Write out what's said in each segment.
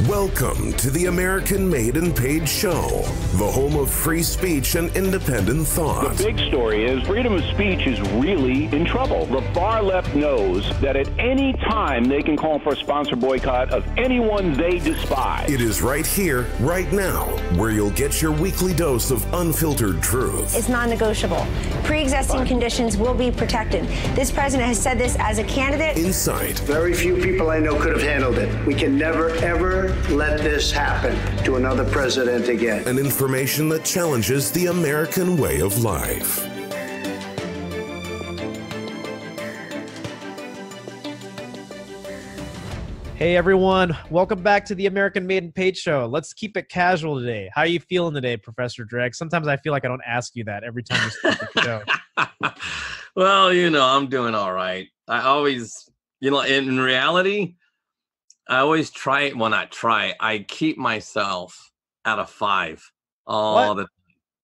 Welcome to the American Made and Paid Show, the home of free speech and independent thought. The big story is freedom of speech is really in trouble. The far left knows that at any time they can call for a sponsor boycott of anyone they despise. It is right here, right now, where you'll get your weekly dose of unfiltered truth. It's non-negotiable. Pre-existing conditions will be protected. This president has said this as a candidate. Insight. Very few people I know could have handled it. We can never, ever let this happen to another president again. And information that challenges the American way of life. Hey everyone, welcome back to the American Made and Paid Show. Let's keep it casual today. How are you feeling today, Professor Dreg? Sometimes I feel like I don't ask you that every time you start the show. Well, I'm doing all right. I always, in reality, I always try, well, not try, I keep myself at a 5 all the time.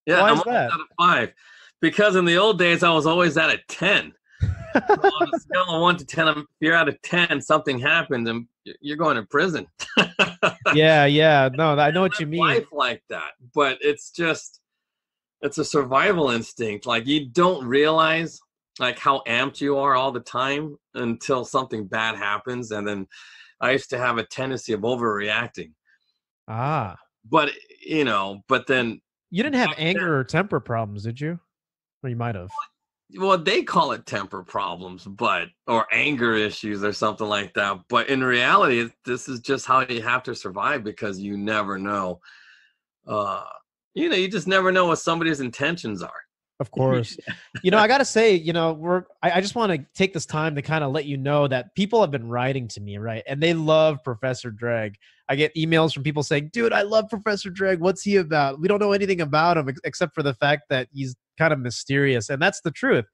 Yeah, Why I'm is that? at a 5 because in the old days, I was always at a 10. So on a scale of 1 to 10, if you're at a 10, something happened and you're going to prison. Yeah. No, I know what you mean. Life like that, but it's a survival instinct. Like you don't realize like how amped you are all the time until something bad happens. And then I used to have a tendency of overreacting. Ah. But then You didn't have anger or temper problems, did you? Or you might have. Well, they call it temper problems, or anger issues or something like that. But in reality, this is just how you have to survive because you never know. You just never know what somebody's intentions are. Of course. I got to say, I just want to take this time to kind of let you know that people have been writing to me, right? And they love Professor Dreg. I get emails from people saying, dude, I love Professor Dreg. What's he about? We don't know anything about him except for the fact that he's kind of mysterious. And that's the truth.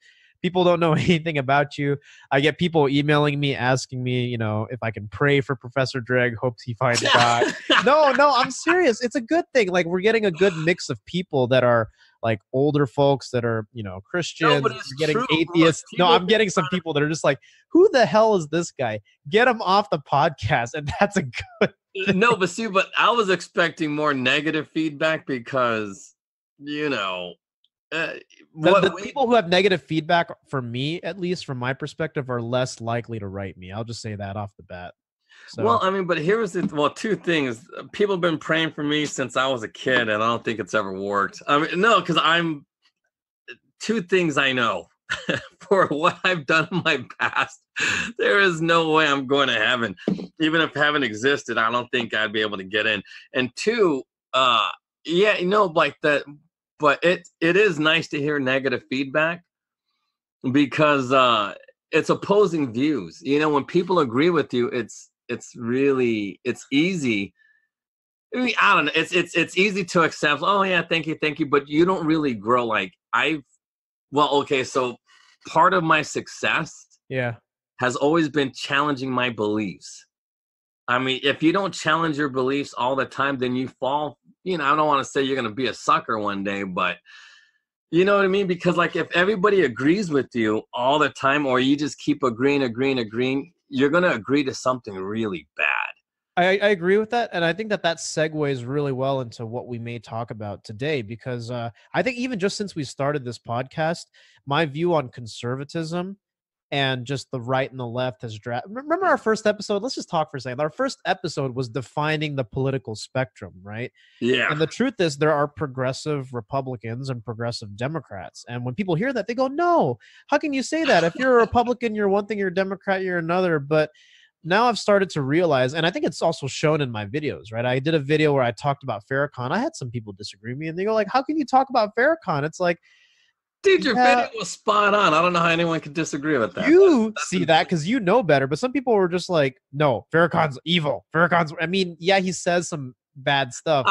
People don't know anything about you. I get people emailing me, asking me, if I can pray for Professor Dreg, hopes he finds God. No, I'm serious. It's a good thing. Like we're getting a good mix of people that are like older folks that are, Christians, we're getting atheists. No, I'm getting some people that are just like, who the hell is this guy? Get him off the podcast. And that's a good thing. No, but I was expecting more negative feedback because, the people who have negative feedback, for me, at least from my perspective, are less likely to write me. I'll just say that off the bat. So. Well, but here's two things. People have been praying for me since I was a kid, and I don't think it's ever worked. Because two things I know. For what I've done in my past, there is no way I'm going to heaven. Even if heaven existed, I don't think I'd be able to get in. And two, like that. But it is nice to hear negative feedback because it's opposing views. When people agree with you, it's easy. I don't know. It's easy to accept. Oh yeah, thank you. But you don't really grow. So part of my success, has always been challenging my beliefs. If you don't challenge your beliefs all the time, then you fall. I don't want to say you're going to be a sucker one day, but you know what I mean? Because if everybody agrees with you all the time, or you just keep agreeing, you're going to agree to something really bad. I agree with that. And I think that segues really well into what we may talk about today, because I think even just since we started this podcast, my view on conservatism and just the right and the left has remember our first episode? Let's just talk for a second. Our first episode was defining the political spectrum, right? Yeah. And the truth is there are progressive Republicans and progressive Democrats. And when people hear that, they go, no, how can you say that? If you're a Republican, you're one thing, you're a Democrat, you're another. But now I've started to realize, and I think it's also shown in my videos, right? I did a video where I talked about Farrakhan. I had some people disagree with me and they go like, how can you talk about Farrakhan? It's like, dude, your video was spot on. I don't know how anyone could disagree with that. You see that because you know better, but some people were just like, no, Farrakhan's evil. He says some bad stuff.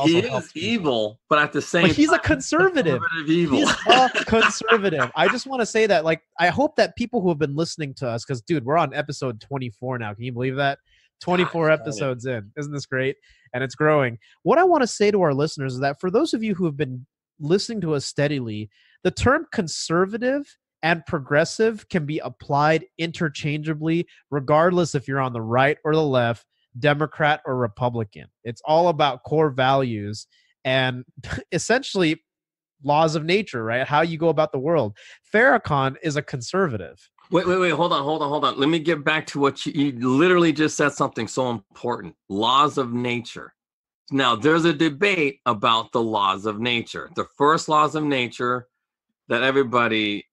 He is evil, but at the same time, he's a conservative. Evil. He's a conservative. I just want to say that, I hope that people who have been listening to us, because, dude, we're on episode 24 now. Can you believe that? 24 episodes in. Isn't this great? And it's growing. What I want to say to our listeners is that for those of you who have been listening to us steadily, the term conservative and progressive can be applied interchangeably, regardless if you're on the right or the left. Democrat or Republican. It's all about core values and essentially laws of nature, right? How you go about the world. Farrakhan is a conservative. Wait. Hold on. Let me get back to what you literally just said something so important. Laws of nature. Now, there's a debate about the laws of nature. The first laws of nature that everybody,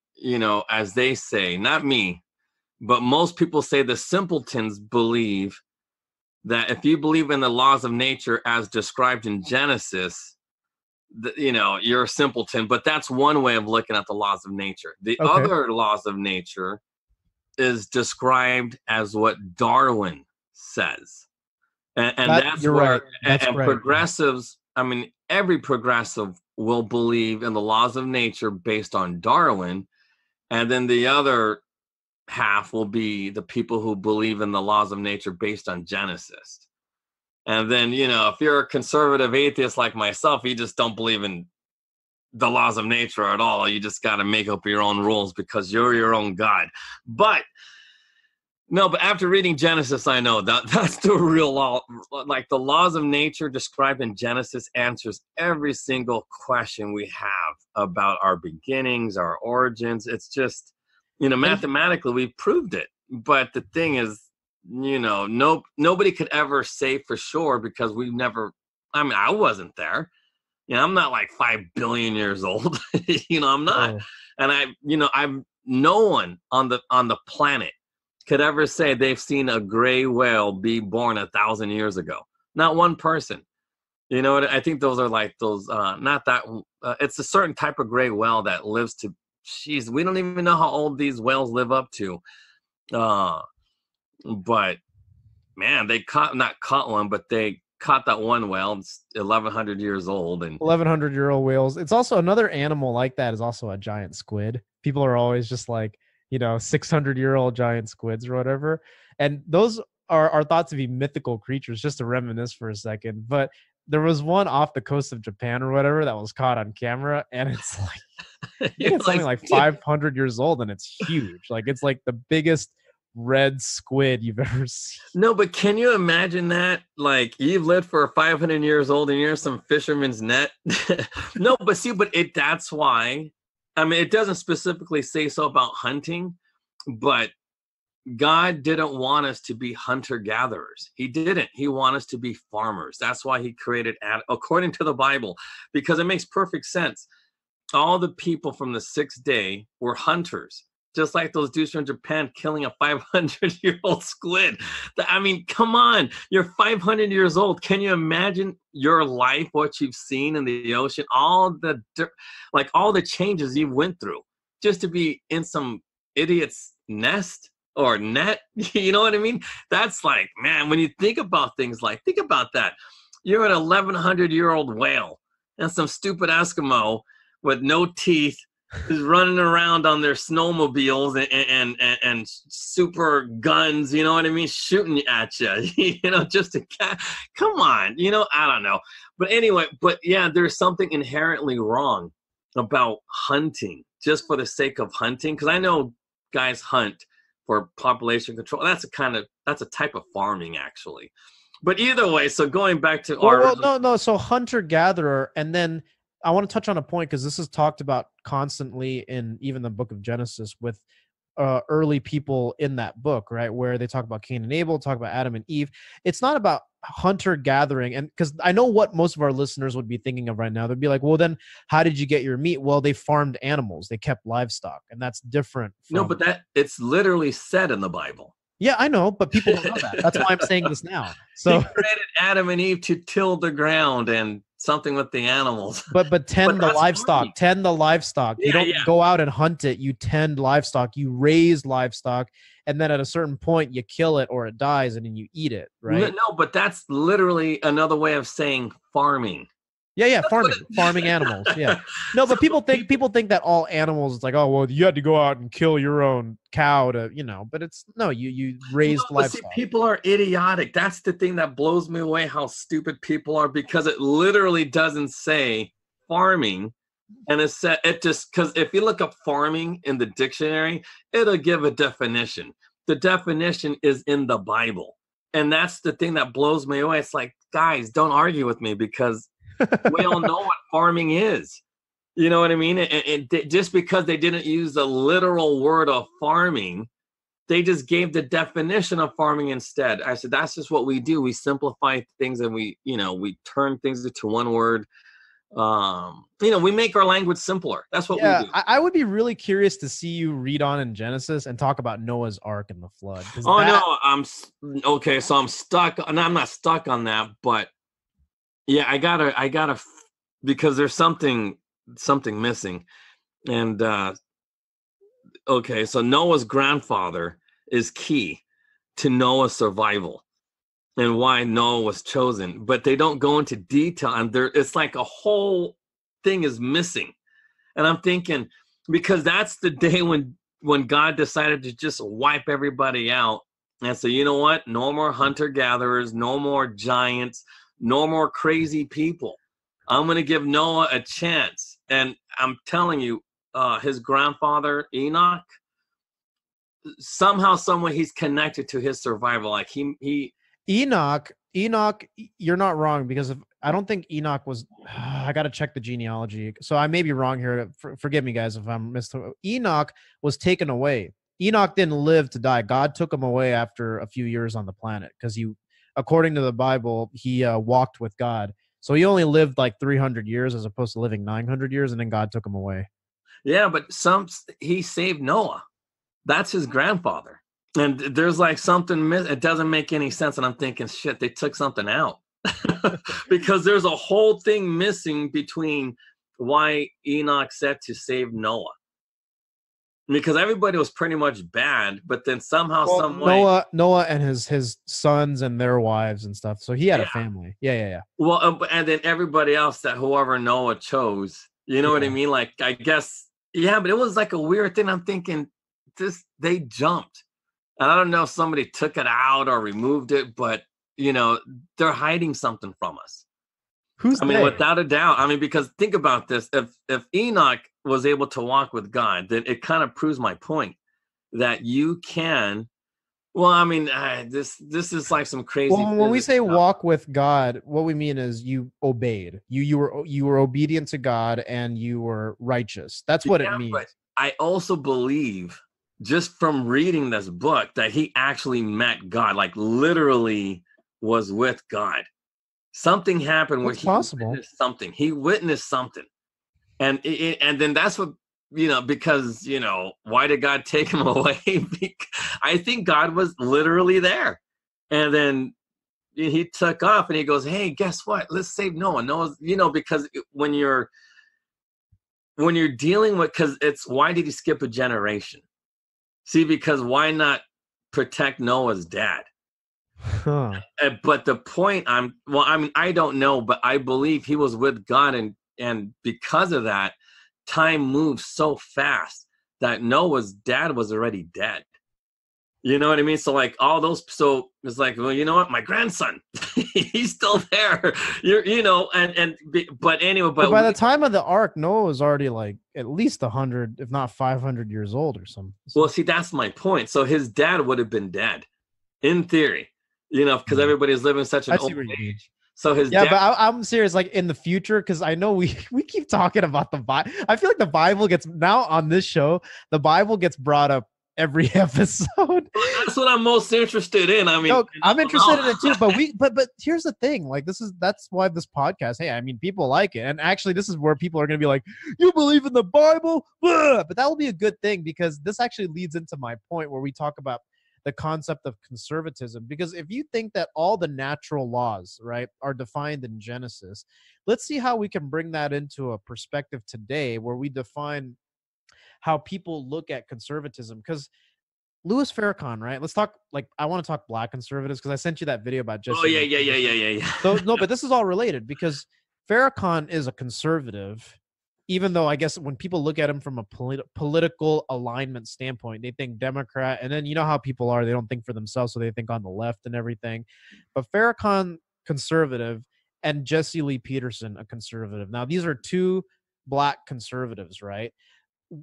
as they say, not me, but most people say the simpletons believe that if you believe in the laws of nature as described in Genesis, you're a simpleton. But that's one way of looking at the laws of nature. The other laws of nature is described as what Darwin says. And that's you're where, right. That's and right. Progressives, every progressive will believe in the laws of nature based on Darwin. And then the other half will be the people who believe in the laws of nature based on Genesis. And then, if you're a conservative atheist like myself, you just don't believe in the laws of nature at all. You just got to make up your own rules because you're your own God. But after reading Genesis, I know that's the real law. Like the laws of nature described in Genesis answers every single question we have about our beginnings, our origins. It's just, mathematically we've proved it. But the thing is, nobody could ever say for sure because we've never, I wasn't there. I'm not like 5 billion years old. I'm not. Oh. And I'm no one on the planet could ever say they've seen a gray whale be born 1,000 years ago. Not one person. I think those are like those, it's a certain type of gray whale that lives to, we don't even know how old these whales live up to. But man, they not caught one, but they caught that one whale. It's 1,100 years old. And 1,100-year-old whales. It's also another animal like that is also a giant squid. People are always just like, 600-year-old giant squids or whatever. And those are thought to be mythical creatures, just to reminisce for a second. But there was one off the coast of Japan or whatever that was caught on camera. And it's like, it's something like 500 years old and it's huge. Like it's like the biggest red squid you've ever seen. No, but can you imagine that? Like you've lived for 500 years old and you're some fisherman's net. No, but that's why. It doesn't specifically say so about hunting, but God didn't want us to be hunter-gatherers. He didn't. He wanted us to be farmers. That's why he created, according to the Bible, because it makes perfect sense. All the people from the sixth day were hunters, just like those dudes from Japan killing a 500-year-old squid. Come on. You're 500 years old. Can you imagine your life, what you've seen in the ocean, all the changes you went through just to be in some idiot's nest or net? You know what I mean? That's like, man, when you think about things think about that. You're an 1,100-year-old whale and some stupid Eskimo with no teeth is running around on their snowmobiles and super guns, you know what I mean, shooting at you, just to come on, I don't know. But anyway, there's something inherently wrong about hunting just for the sake of hunting. Because I know guys hunt for population control. That's a type of farming, actually. But either way, so going back to no. So hunter-gatherer, and then I want to touch on a point because this is talked about constantly in even the book of Genesis with early people in that book, right? Where they talk about Cain and Abel, talk about Adam and Eve. It's not about hunter-gathering. And because I know what most of our listeners would be thinking of right now. They'd be like, well, then how did you get your meat? Well, they farmed animals. They kept livestock. And that's different. No, but it's literally said in the Bible. Yeah, I know, but people don't know that. That's why I'm saying this now. So he created Adam and Eve to till the ground and something with the animals. But tend the livestock. Funny. Tend the livestock. You don't go out and hunt it. You tend livestock. You raise livestock, and then at a certain point, you kill it or it dies, and then you eat it. Right? No, but that's literally another way of saying farming. Yeah, farming animals. Yeah, no, but people think that all animals. It's like, oh well, you had to go out and kill your own cow to, but it's you raised livestock. See, people are idiotic. That's the thing that blows me away. How stupid people are, because it literally doesn't say farming, and it just because if you look up farming in the dictionary, it'll give a definition. The definition is in the Bible. And that's the thing that blows me away. It's like, guys, don't argue with me because we all know what farming is. You know what I mean? Just because they didn't use the literal word of farming, they just gave the definition of farming instead. I said, that's just what we do. We simplify things and we turn things into one word. We make our language simpler. That's what we do. I would be really curious to see you read on in Genesis and talk about Noah's Ark and the flood. No, I'm stuck, and I'm not stuck on that, but yeah, I gotta, because there's something missing, and so Noah's grandfather is key to Noah's survival and why Noah was chosen, but they don't go into detail, and it's like a whole thing is missing. And I'm thinking, because that's the day when God decided to just wipe everybody out and say, you know what, no more hunter-gatherers, no more giants, no more crazy people. I'm going to give Noah a chance. And I'm telling you, his grandfather, Enoch, somehow, someway, he's connected to his survival. Like Enoch, you're not wrong, because I don't think Enoch was. I got to check the genealogy, so I may be wrong here. Forgive me, guys, if I'm Enoch was taken away. Enoch didn't live to die. God took him away after a few years on the planet because according to the Bible, he walked with God. So he only lived like 300 years as opposed to living 900 years, and then God took him away. Yeah, but he saved Noah. That's his grandfather. And there's like something, it doesn't make any sense. And I'm thinking, shit, they took something out. Because there's a whole thing missing between why Enoch said to save Noah. Because everybody was pretty much bad, but then somehow, some way, Noah and his sons and their wives and stuff. So he had a family. Yeah. Well, and then everybody else, that whoever Noah chose, you know what I mean? Like, I guess, but it was like a weird thing. I'm thinking, they jumped. And I don't know if somebody took it out or removed it, but they're hiding something from us. Without a doubt. Because think about this. If Enoch was able to walk with God, then it kind of proves my point that you can. Well, this is like some crazy. Well, when we say stuff. Walk with God, what we mean is you obeyed. You were obedient to God and you were righteous. That's what it means. But I also believe, just from reading this book, that he actually met God, like literally was with God. Something happened where he witnessed something. And then that's what, because, why did God take him away? I think God was literally there. And then he took off and he goes, hey, guess what? Let's save Noah. Noah's, because when you're dealing with, because it's, why did he skip a generation? See, because why not protect Noah's dad? Huh. But the point I don't know, but I believe he was with God, and because of that, time moves so fast that Noah's dad was already dead. You know what I mean? So like all those, so it's like, well, you know what? My grandson, he's still there. But anyway, but by the time of the ark, Noah was already like at least 100, if not 500 years old or something. Well, see, that's my point. So his dad would have been dead, in theory, because everybody's living such an old age. So his dad, but I'm serious. Like in the future, because I know we keep talking about the Bible. I feel like the Bible gets, now on this show, the Bible gets brought up every episode. Well, that's what I'm most interested in. I'm interested in it too. But here's the thing. Like that's why this podcast. Hey, people like it, and actually, this is where people are going to be like, "You believe in the Bible?" Blah! But that will be a good thing, because this actually leads into my point where we talk about the concept of conservatism. Because if you think that all the natural laws, right, are defined in Genesis, let's see how we can bring that into a perspective today, where we define how people look at conservatism. Because Louis Farrakhan, right? Let's talk, I want to talk black conservatives, because I sent you that video about Jesse. Oh, yeah. So, no, but this is all related, because Farrakhan is a conservative, even though I guess when people look at him from a political alignment standpoint, they think Democrat. And then you know how people are, they don't think for themselves, so they think on the left and everything. But Farrakhan, conservative, and Jesse Lee Peterson, a conservative. Now, these are two black conservatives, right?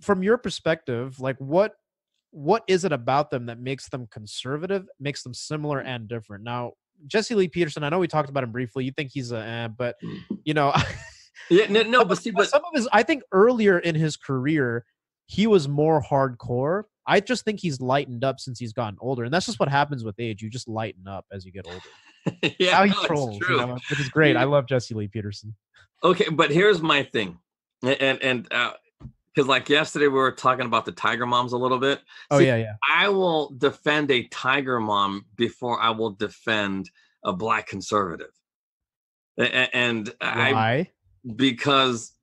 From your perspective, what what is it about them that makes them conservative, makes them similar and different? Now, Jesse Lee Peterson, I know we talked about him briefly. You think he's but you know, Yeah, no, but see, but some of his, I think earlier in his career, he was more hardcore. I just think he's lightened up since he's gotten older, and that's just what happens with age. You just lighten up as you get older. yeah, How he no, trolls, it's true. which is great. I love Jesse Lee Peterson. Okay, but here's my thing, and because like yesterday we were talking about the tiger moms a little bit. Oh, See, yeah. I will defend a tiger mom before I will defend a black conservative. And Why? Because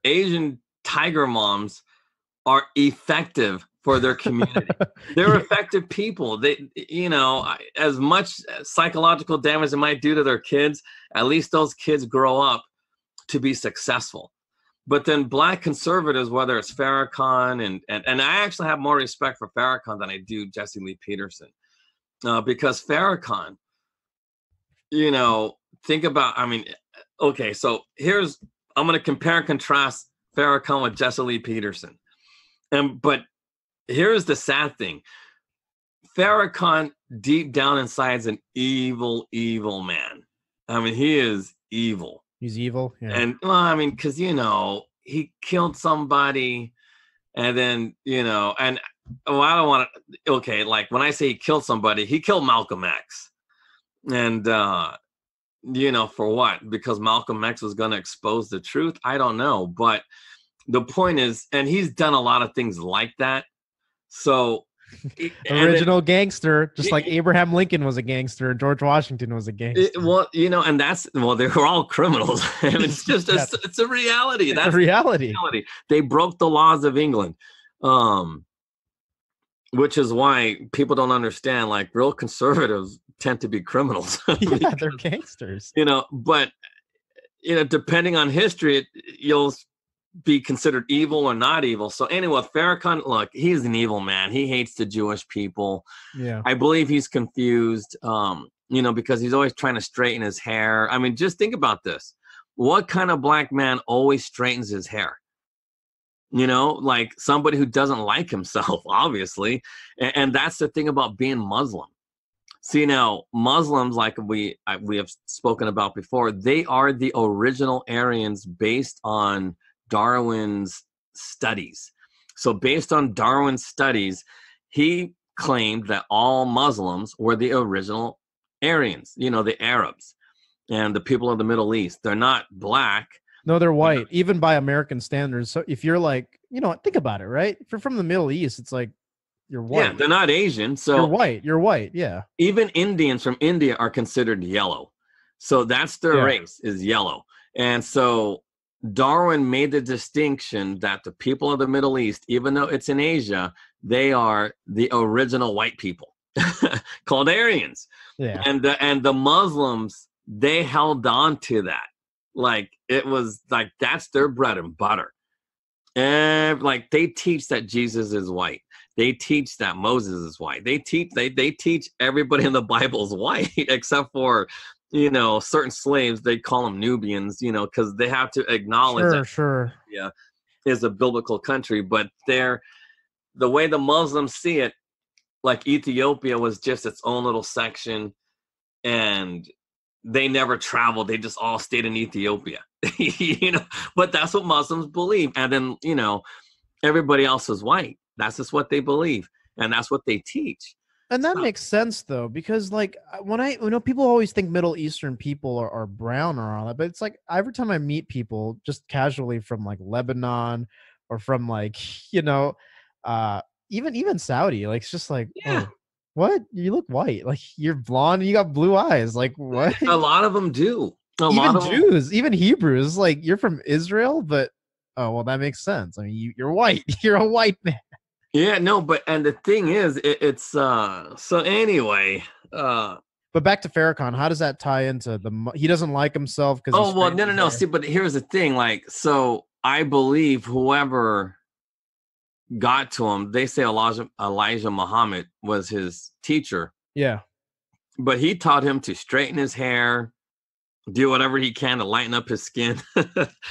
Asian tiger moms are effective for their community. They're effective people. They, as much psychological damage they might do to their kids, at least those kids grow up to be successful. But then black conservatives, whether it's Farrakhan and I actually have more respect for Farrakhan than I do Jesse Lee Peterson, because Farrakhan, think about, okay, so I'm going to compare and contrast Farrakhan with Jesse Lee Peterson. But here's the sad thing. Farrakhan, deep down inside, is an evil, evil man. He is evil. He's evil. Yeah. And because he killed somebody, and then I don't want to. Okay, like when I say he killed somebody, he killed Malcolm X, and for what? Because Malcolm X was going to expose the truth. I don't know, but the point is, and he's done a lot of things like that. So. Original gangster, just like Abraham Lincoln was a gangster and George Washington was a gangster. And they were all criminals. It's just it's a reality. That's a reality. They broke the laws of England, which is why people don't understand. Like real conservatives tend to be criminals. Yeah, they're gangsters. But depending on history, you'll be considered evil or not evil. So anyway, Farrakhan, look, he's an evil man. He hates the Jewish people. Yeah. I believe he's confused, because he's always trying to straighten his hair. Just think about this. What kind of black man always straightens his hair? Like somebody who doesn't like himself, obviously. And that's the thing about being Muslim. See, now, Muslims, like we have spoken about before, they are the original Aryans based on Darwin's studies. So based on Darwin's studies, he claimed that all Muslims were the original Aryans, the Arabs and the people of the Middle East. They're not black. No, they're white, even by American standards. So if you're like, think about it, right? If you're from the Middle East, it's like you're white. Yeah, they're not Asian. So You're white. Yeah. Even Indians from India are considered yellow. So that's their race, is yellow. And so Darwin made the distinction that the people of the Middle East, even though it's in Asia, they are the original white people called Aryans. Yeah. And the Muslims, they held on to that. Like it was like, that's their bread and butter. And like they teach that Jesus is white. They teach that Moses is white. They teach everybody in the Bible is white, except for certain slaves. They call them Nubians, because they have to acknowledge that is a biblical country. But the way the Muslims see it, like Ethiopia was just its own little section, and they never traveled. They just all stayed in Ethiopia, But that's what Muslims believe. And then everybody else is white. That's just what they believe, and that's what they teach. And that makes sense though, because like when people always think Middle Eastern people are brown or all that, but it's like every time I meet people just casually from like Lebanon or from like, even Saudi, like it's just like, oh, what? You look white. Like you're blonde and you got blue eyes. Like what? A lot of them do. Even Jews, even Hebrews, like you're from Israel, but oh, well, that makes sense. You're white. You're a white man. Yeah, no, and the thing is, it's so anyway. But back to Farrakhan, how does that tie into he doesn't like himself because? Oh well, no. See, but here's the thing, like, so I believe whoever got to him, they say Elijah Muhammad was his teacher. Yeah, but he taught him to straighten his hair, do whatever he can to lighten up his skin.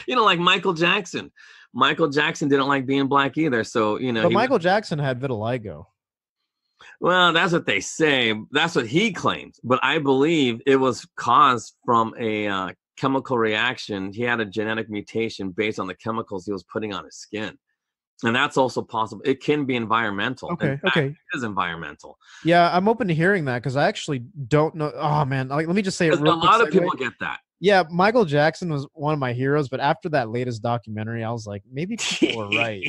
Like Michael Jackson. Michael Jackson didn't like being black either. So, But Michael Jackson had vitiligo. Well, that's what they say. That's what he claims. But I believe it was caused from a chemical reaction. He had a genetic mutation based on the chemicals he was putting on his skin. And that's also possible. It can be environmental. Okay. In fact, Okay. it is environmental. Yeah, I'm open to hearing that because I actually don't know. Oh man, like, let me just say it real A quick. lot of segue. people get that. Yeah, Michael Jackson was one of my heroes, but after that latest documentary, I was like, maybe people were right.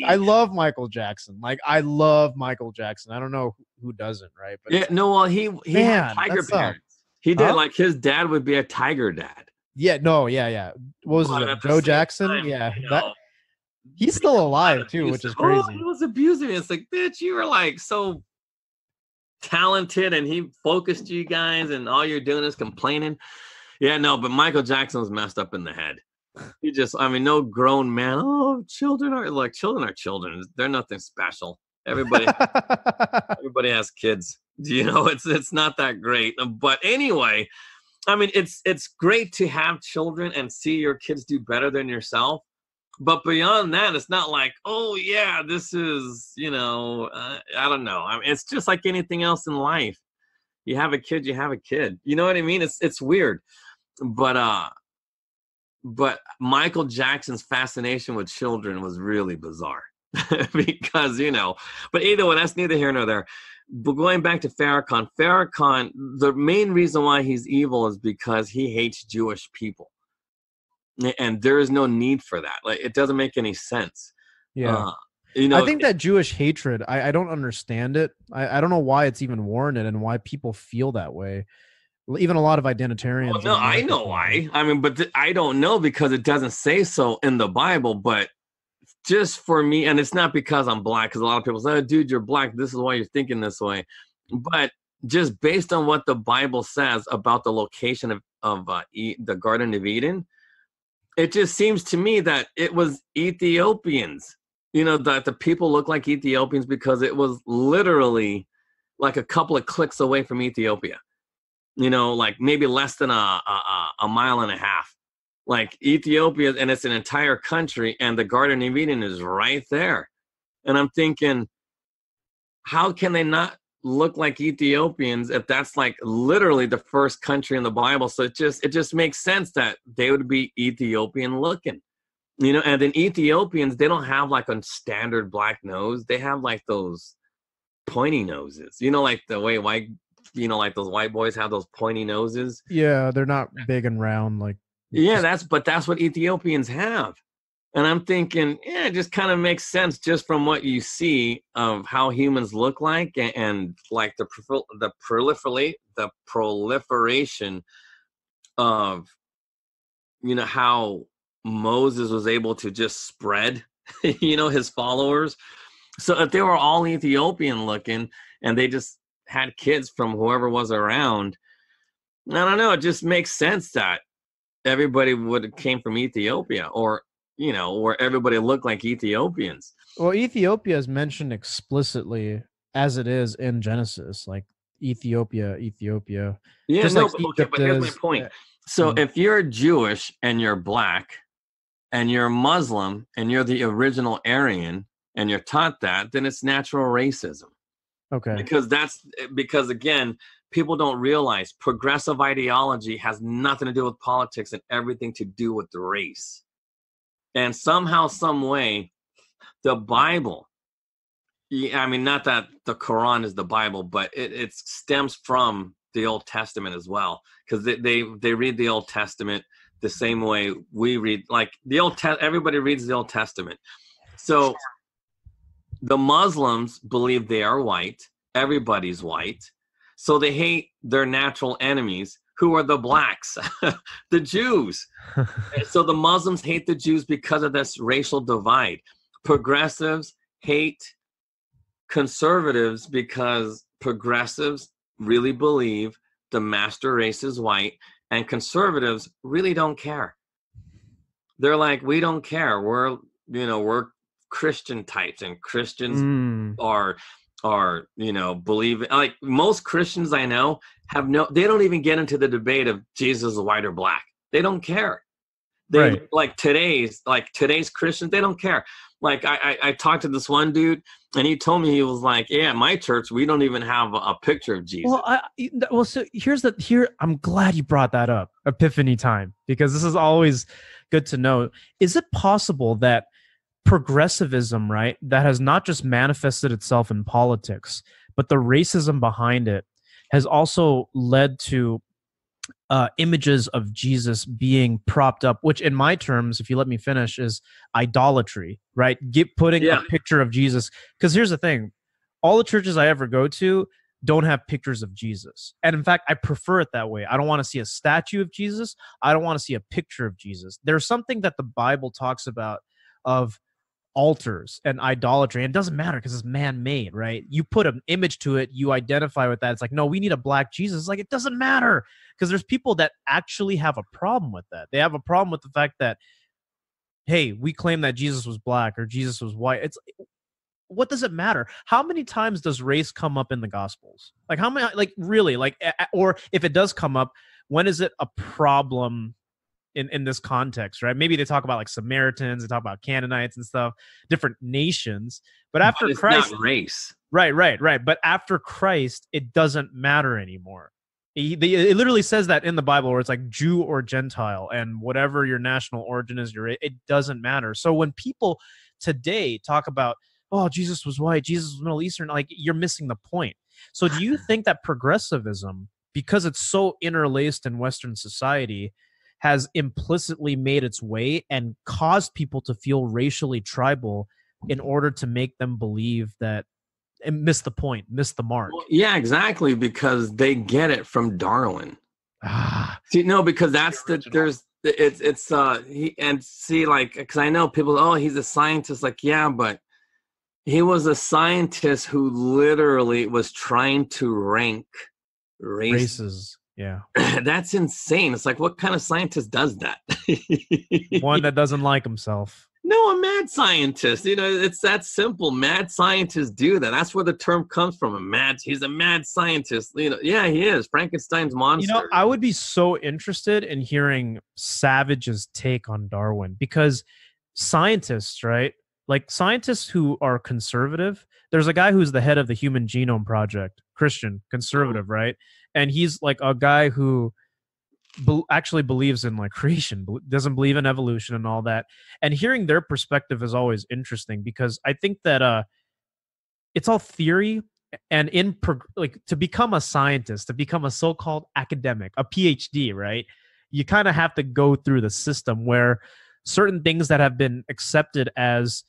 I love Michael Jackson. Like, I love Michael Jackson. I don't know who doesn't, right? But Yeah, no, well, he Man, had tiger that sucks. parents. He did. Huh? Like, his dad would be a tiger dad. yeah, no, yeah. What was But his name? at the Joe same Jackson? time, Yeah, you that know, he's still alive too, which is crazy. Oh, he was abusing me. It's like, bitch, you were like so talented, and he focused you guys, and all you're doing is complaining. Yeah, no, but Michael Jackson was messed up in the head. He just, I mean, no grown man. Oh, children are children. They're nothing special. Everybody has kids. You know, it's not that great. But anyway, I mean, it's great to have children and see your kids do better than yourself. But beyond that, it's not like, oh yeah, this is, you know, I don't know. I mean, it's just like anything else in life. You have a kid, you have a kid. You know what I mean? It's weird. But Michael Jackson's fascination with children was really bizarre. Because, you know, but either way, that's neither here nor there. But going back to Farrakhan, the main reason why he's evil is because he hates Jewish people. And there is no need for that. Like, it doesn't make any sense. Yeah. You know, I think that Jewish hatred, I don't understand it. I don't know why it's even warranted and why people feel that way. Even a lot of identitarians. Well, no, I know why. I mean, but I don't know because it doesn't say so in the Bible. But just for me, and it's not because I'm black, because a lot of people say, oh, dude, you're black. This is why you're thinking this way. But just based on what the Bible says about the location of the Garden of Eden, it just seems to me that it was Ethiopians. You know, that the people look like Ethiopians because it was literally like a couple of clicks away from Ethiopia. You know, like maybe less than a mile and a half. Like Ethiopia, and it's an entire country, and the Garden of Eden is right there. And I'm thinking, how can they not look like Ethiopians if that's like literally the first country in the Bible? So it just makes sense that they would be Ethiopian looking, you know. And then Ethiopians, they don't have like a standard black nose. They have like those pointy noses, you know, like the way white, you know, like those white boys have those pointy noses. Yeah, they're not big and round like. Yeah, that's what Ethiopians have. And I'm thinking, yeah, it just kind of makes sense just from what you see of how humans look like, and like the proliferation of, you know, how Moses was able to just spread, you know, his followers. So if they were all Ethiopian looking and they just had kids from whoever was around, I don't know, it just makes sense that everybody would have came from Ethiopia, or, you know, where everybody looked like Ethiopians. Well, Ethiopia is mentioned explicitly as it is in Genesis, like Ethiopia. Yeah, just no, like but here's my point. So if you're Jewish and you're black and you're Muslim and you're the original Aryan and you're taught that, then it's natural racism. Okay. Because again, people don't realize progressive ideology has nothing to do with politics and everything to do with the race. And somehow, some way, the Bible, I mean, not that the Quran is the Bible, but it stems from the Old Testament as well, because they read the Old Testament the same way we read. Like everybody reads the Old Testament. So the Muslims believe they are white. Everybody's white. So they hate their natural enemies, who are the blacks, the Jews. So the Muslims hate the Jews because of this racial divide. Progressives hate conservatives because progressives really believe the master race is white, and conservatives really don't care. They're like, we don't care. We're Christian types, and Christians are, you know, believe, like most Christians I know they don't even get into the debate of Jesus is white or black. They don't care. Like today's Christians, they don't care. Like I talked to this one dude, and he told me, he was like, yeah, at my church, we don't even have a picture of Jesus. Well, so I'm glad you brought that up, Epiphany time, because this is always good to know. Is it possible that progressivism, right, that has not just manifested itself in politics, but the racism behind it has also led to images of Jesus being propped up, which in my terms, if you let me finish, is idolatry, right? Putting a picture of Jesus. Because here's the thing, all the churches I ever go to don't have pictures of Jesus. And in fact, I prefer it that way. I don't want to see a statue of Jesus. I don't want to see a picture of Jesus. There's something that the Bible talks about of altars and idolatry, and it doesn't matter because it's man-made, right? You put an image to it, you identify with that. It's like, no, we need a black Jesus. It's like, it doesn't matter, because there's people that actually have a problem with that. They have a problem with the fact that, hey, we claim that Jesus was black or Jesus was white. It's, what does it matter? How many times does race come up in the Gospels? Like, how many, like, really, like, or if it does come up, when is it a problem in this context, right? Maybe they talk about like Samaritans, they talk about Canaanites and stuff, different nations. But after Christ, not race. Right. But after Christ, it doesn't matter anymore. It literally says that in the Bible, where it's like Jew or Gentile, and whatever your national origin is, it doesn't matter. So when people today talk about, oh, Jesus was white, Jesus was Middle Eastern, like, you're missing the point. So do you think that progressivism, because it's so interlaced in Western society, has implicitly made its way and caused people to feel racially tribal in order to make them believe that, and miss the point, miss the mark? Well, yeah, exactly, because they get it from Darwin. See, no, because that's because I know people, oh, he's a scientist. Like, yeah, but he was a scientist who literally was trying to rank races. Yeah. That's insane. It's like, what kind of scientist does that? One that doesn't like himself. No, a mad scientist. You know, it's that simple. Mad scientists do that. That's where the term comes from. He's a mad scientist. You know, yeah, he is. Frankenstein's monster. You know, I would be so interested in hearing Savage's take on Darwin, because scientists, right? Like, scientists who are conservative. There's a guy who's the head of the Human Genome Project, Christian, conservative, right? And he's like a guy who actually believes in like creation, doesn't believe in evolution and all that. And hearing their perspective is always interesting, because I think that it's all theory. And like, to become a scientist, to become a so-called academic, a PhD, right? You kind of have to go through the system where certain things that have been accepted as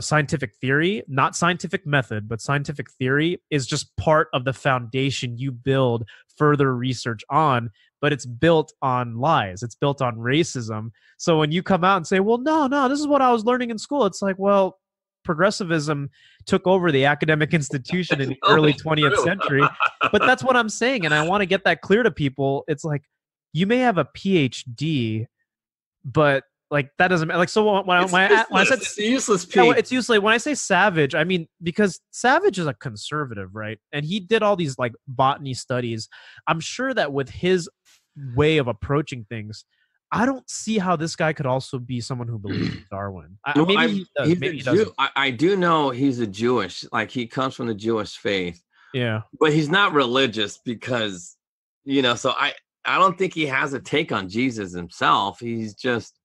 scientific theory, not scientific method, but scientific theory, is just part of the foundation you build further research on. But it's built on lies. It's built on racism. So when you come out and say, well, no, this is what I was learning in school, it's like, well, progressivism took over the academic institution in the early 20th century. But that's what I'm saying. And I want to get that clear to people. It's like, you may have a PhD, but like, that doesn't matter. Like, so when I said it's useless, it's useless. When I say Savage, I mean, because Savage is a conservative, right? And he did all these like botany studies. I'm sure that with his way of approaching things, I don't see how this guy could also be someone who believes in Darwin. Maybe he doesn't. I do know he's a Jewish, like, he comes from the Jewish faith. Yeah. But he's not religious, because, you know, so I don't think he has a take on Jesus himself. He's just.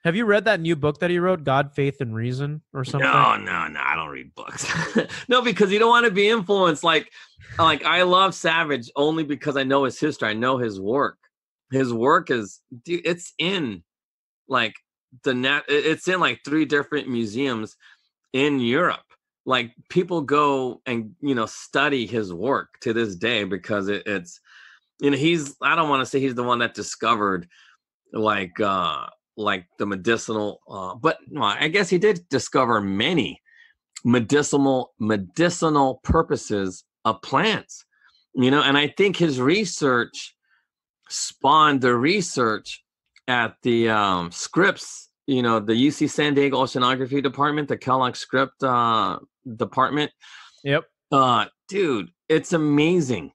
Have you read that new book that he wrote, God, Faith, and Reason, or something? No, I don't read books. No, because you don't want to be influenced. Like I love Savage only because I know his history. I know his work. His work is, dude, it's in like it's in like 3 different museums in Europe. Like, people go and, you know, study his work to this day, because it's, you know, I don't want to say he's the one that discovered like the medicinal, but no, I guess he did discover many medicinal purposes of plants, you know. And I think his research spawned the research at the Scripps, you know, the UC San Diego Oceanography Department, the Kellogg Scripps department. Yep. Dude, it's amazing,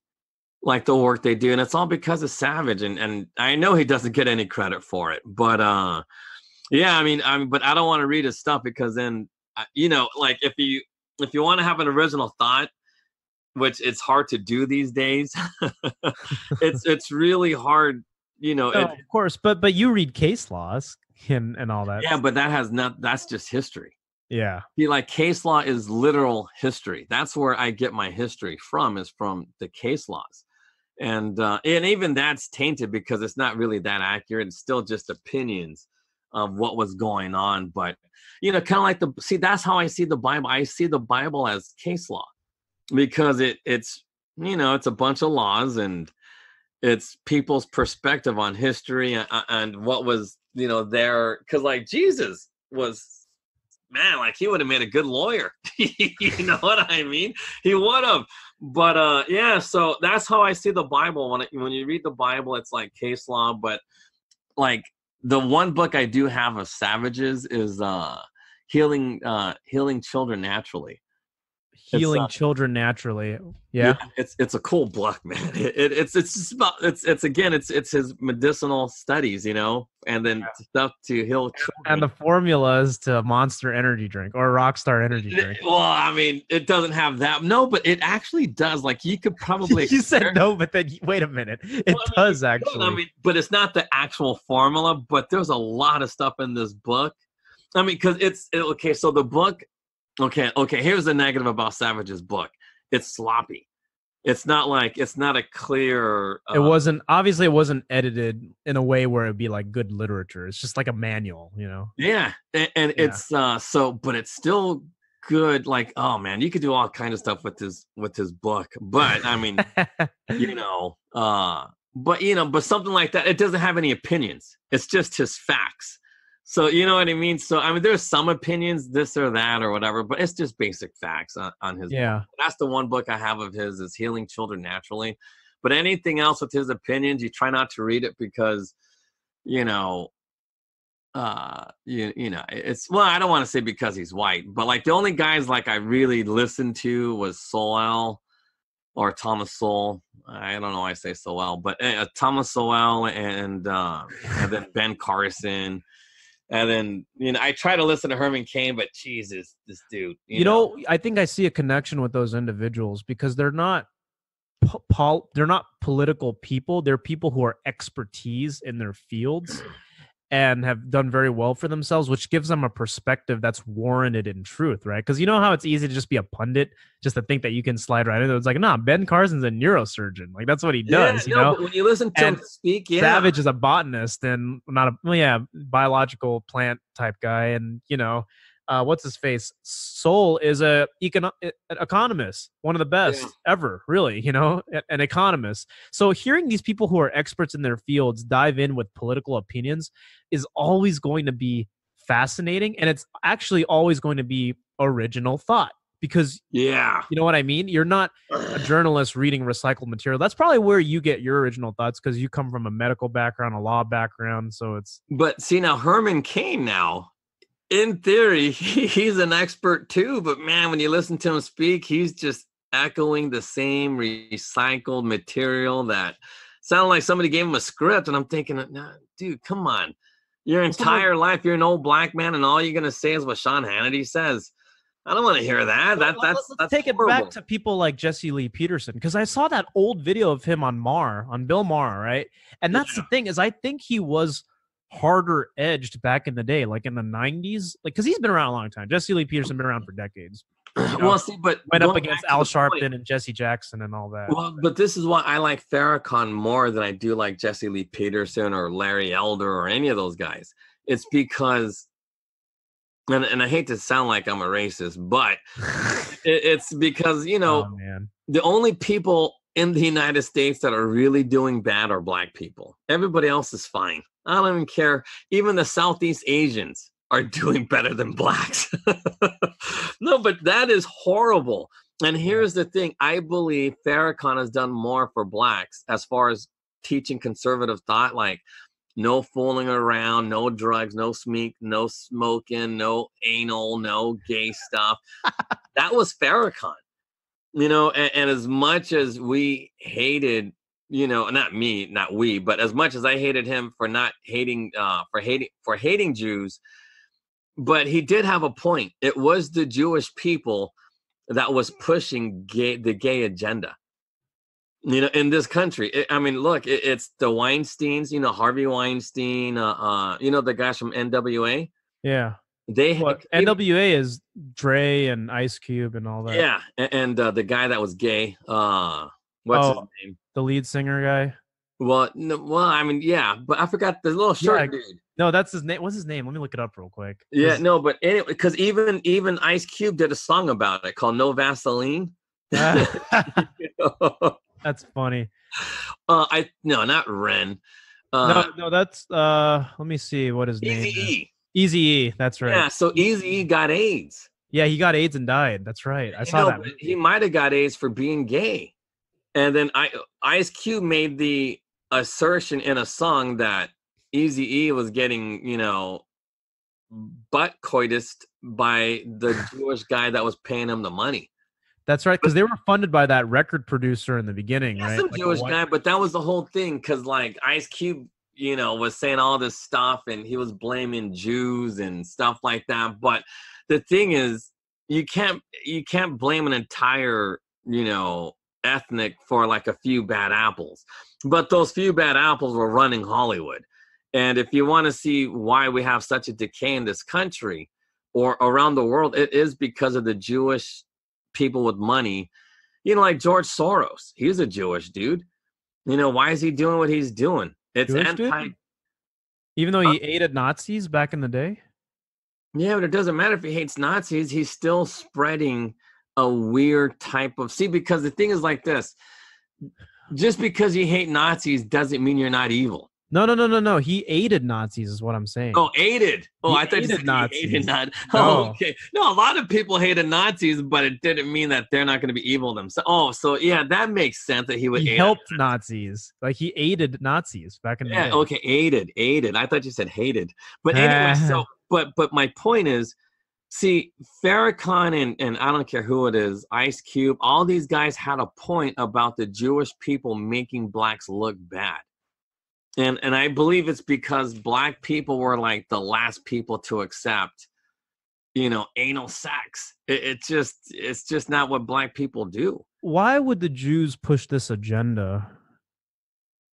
like, the work they do, and it's all because of Savage. And I know he doesn't get any credit for it, but yeah, I mean, but I don't want to read his stuff, because then you know, like if you want to have an original thought, which it's hard to do these days, it's really hard, you know. No, of course, but you read case laws and all that. Yeah, but that's just history. Yeah. See, like case law is literal history. That's where I get my history from, is from the case laws. And even that's tainted because it's not really that accurate. It's still just opinions of what was going on. But, you know, kind of like that's how I see the Bible. I see the Bible as case law because it's, you know, it's a bunch of laws and it's people's perspective on history and what was, you know, there. Because like Jesus was, man, like he would have made a good lawyer. You know what I mean? He would have. But yeah, so that's how I see the Bible. When you read the Bible, it's like case law. But like the one book I do have of Savages is healing children naturally. Healing children naturally. Yeah. It's a cool book, man. It's his medicinal studies, you know, and then stuff to heal children. And the formula is to Monster energy drink or Rockstar energy drink. Well, I mean, it doesn't have that. No, but it actually does. Like you could probably you said no, but then wait a minute. It does actually. I mean, but it's not the actual formula, but there's a lot of stuff in this book. I mean, because okay, so the book. Okay. Here's the negative about Savage's book. It's sloppy. It's not a clear. It wasn't edited in a way where it'd be like good literature. It's just like a manual, you know? Yeah. And it's but it's still good. Like, oh man, you could do all kind of stuff with his book. But I mean, you know, but something like that, it doesn't have any opinions. It's just his facts. So, you know what I mean? So, I mean, there's some opinions, this or that or whatever, but it's just basic facts on his book. That's the one book I have of his is Healing Children Naturally. But anything else with his opinions, you try not to read it because, you know, it's, well, I don't want to say because he's white, but like the only guys like I really listened to was Sowell or Thomas Sowell. I don't know why I say Sowell, but Thomas Sowell and then Ben Carson. And then, you know, I try to listen to Herman Cain, but Jesus, this dude. You know, I think I see a connection with those individuals because they're not they're not political people. They're people who are expertise in their fields and have done very well for themselves, which gives them a perspective that's warranted in truth, right? Because you know how it's easy to just be a pundit, just to think that you can slide right into it. It's like, nah, Ben Carson's a neurosurgeon. Like, that's what he does, you know? But when you listen to him speak, Savage is a botanist and not biological plant type guy. And, you know, what's his face? Soul is an economist, one of the best ever, really, you know, an economist. So hearing these people who are experts in their fields dive in with political opinions is always going to be fascinating. And it's actually always going to be original thought because, you know what I mean? You're not a journalist reading recycled material. That's probably where you get your original thoughts because you come from a medical background, a law background. So it's. But see, now Herman Cain now, in theory, he's an expert too, but man, when you listen to him speak, he's just echoing the same recycled material that sounded like somebody gave him a script. And I'm thinking, nah, dude, come on. Your entire life, you're an old black man, and all you're going to say is what Sean Hannity says. I don't want to hear that. Let's take it back to people like Jesse Lee Peterson, because I saw that old video of him on Bill Maher, right? And that's the thing is I think he was harder edged back in the day, like in the 90s, like because he's been around a long time. Jesse Lee Peterson been around for decades. You know, well, see, but went up against Al Sharpton and Jesse Jackson and all that. Well, but this is why I like Farrakhan more than I do like Jesse Lee Peterson or Larry Elder or any of those guys. It's because, and I hate to sound like I'm a racist, but it's because, you know, the only people in the United States that are really doing bad are black people. Everybody else is fine. I don't even care. Even the Southeast Asians are doing better than blacks. No, but that is horrible. And here's the thing. I believe Farrakhan has done more for blacks as far as teaching conservative thought, like no fooling around, no drugs, no smoking, no anal, no gay stuff. That was Farrakhan. You know, and as much as we hated, you know, not we, but as much as I hated him for not hating, for hating Jews, But he did have a point. It was the Jewish people that was pushing the gay agenda. In this country. Look, it's the Weinsteins, Harvey Weinstein, the guys from NWA. Yeah. They NWA is Dre and Ice Cube and all that. Yeah, and the guy that was gay, what's his name? The lead singer guy. Well, no, yeah, but I forgot the little short dude. No, that's his name. What's his name? Let me look it up real quick. Yeah, no, but anyway, because even Ice Cube did a song about it called "No Vaseline." That's funny. Not Ren. No, that's let me see what his name is. Eazy-E, that's right. Yeah, so Eazy-E got AIDS. Yeah, he got AIDS and died. That's right. I saw that. He might have got AIDS for being gay. And then Ice Cube made the assertion in a song that Eazy-E was getting, butt coitused by the Jewish guy that was paying him the money. That's right, because they were funded by that record producer in the beginning, right? Some Jewish guy, but that was the whole thing, because Ice Cube, was saying all this stuff, and he was blaming Jews and stuff like that. But the thing is, you can't blame an entire, ethnic for a few bad apples. But those few bad apples were running Hollywood. And if you want to see why we have such a decay in this country or around the world, it is because of the Jewish people with money. Like George Soros, he's a Jewish dude. Why is he doing what he's doing? It's Jewish anti. Dude? Even though he aided Nazis back in the day? Yeah, but it doesn't matter if he hates Nazis. He's still spreading a weird type of... See, because the thing is like this. Just because you hate Nazis doesn't mean you're not evil. No. He aided Nazis is what I'm saying. Oh, aided. Oh, I thought you said Nazis. He hated Nazis. No. Oh, okay. No, a lot of people hated Nazis, but it didn't mean that they're not going to be evil themselves. Oh, so yeah, that makes sense that he would He helped Nazis. He aided Nazis back in the day. Yeah, okay, aided. I thought you said hated. But anyway, so but my point is, see, Farrakhan and I don't care who it is, Ice Cube, all these guys had a point about the Jewish people making blacks look bad. And I believe it's because black people were the last people to accept, anal sex. It's just not what black people do. Why would the Jews push this agenda?